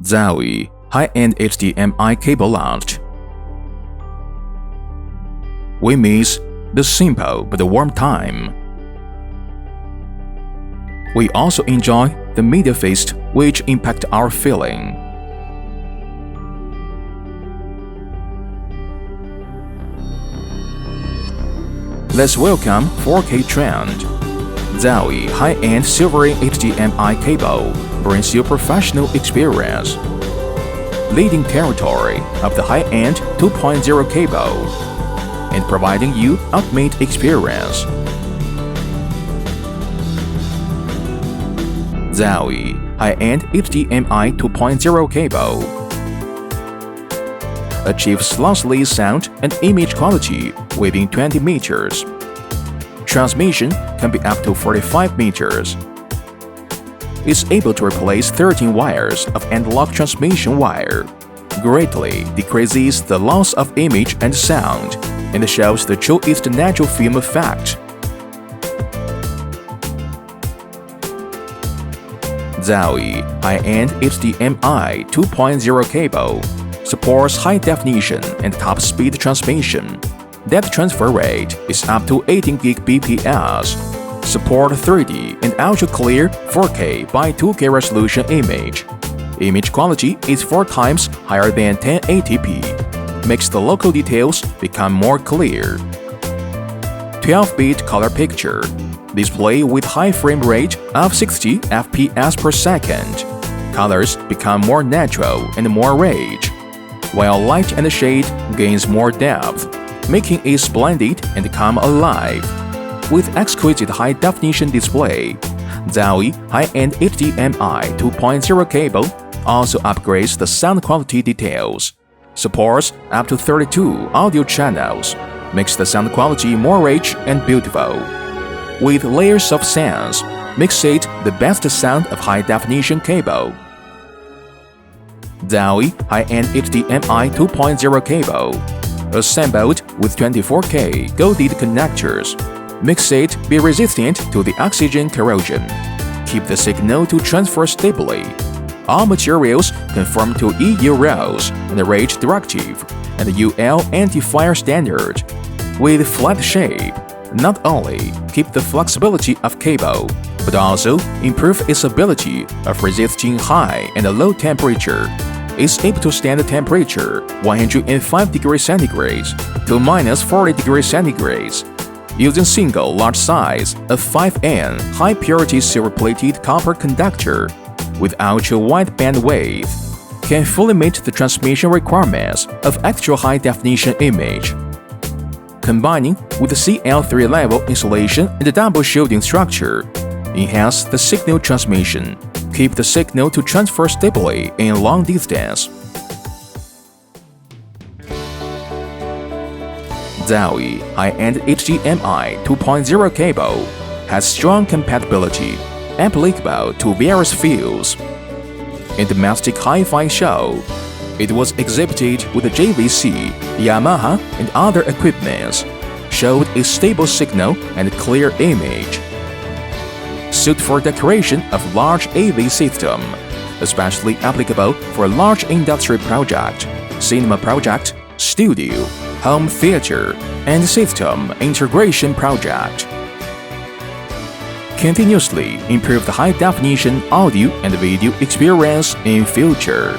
Zowie high-end HDMI cable launched. We miss the simple but warm time. We also enjoy the media feast which impact our feeling. Let's welcome 4K trend. Zowie high-end silvery HDMI cable brings you professional experience. Leading territory of the high-end 2.0 cable and providing you ultimate experience. Zowie high-end HDMI 2.0 cable achieves lossless sound and image quality within 20 meters. Transmission can be up to 45 meters. It's able to replace 13 wires of analog transmission wire, greatly decreases the loss of image and sound, and shows the truest natural film effect. Zowie high-end HDMI 2.0 cable supports high definition and top speed transmission. Depth transfer rate is up to 18 Gbps. Support 3D and ultra-clear 4K by 2K resolution image. Image quality is 4 times higher than 1080p. Makes the local details become more clear. 12-bit color picture. Display with high frame rate of 60 fps per second. Colors become more natural and more rich, while light and shade gains more depth, making it splendid and come alive. With exquisite high-definition display, Zowie high-end HDMI 2.0 cable also upgrades the sound quality details, supports up to 32 audio channels, makes the sound quality more rich and beautiful. With layers of sounds, makes it the best sound of high-definition cable. Zowie high-end HDMI 2.0 cable, assembled with 24K golded connectors, makes it be resistant to the oxygen corrosion, keep the signal to transfer stably. All materials conform to EU rules and RAGE directive and UL anti-fire standard. With flat shape, not only keep the flexibility of cable, but also improve its ability of resisting high and low temperature. It's able to stand the temperature 105 degrees centigrade to -40 degrees centigrade. Using single large size of 5N high purity silver-plated copper conductor with ultra-wide bandwidth, can fully meet the transmission requirements of extra high definition image. Combining with the CL3 level insulation and the double shielding structure, enhance the signal transmission, keep the signal to transfer stably in long distance. Zowie high-end HDMI 2.0 cable has strong compatibility applicable to various fields. In domestic hi-fi show, it was exhibited with the JVC, Yamaha, and other equipments, showed a stable signal and clear image. Suit for decoration of large AV system, especially applicable for large industry project, cinema project, studio, home theater, and system integration project. Continuously improve the high-definition audio and video experience in future.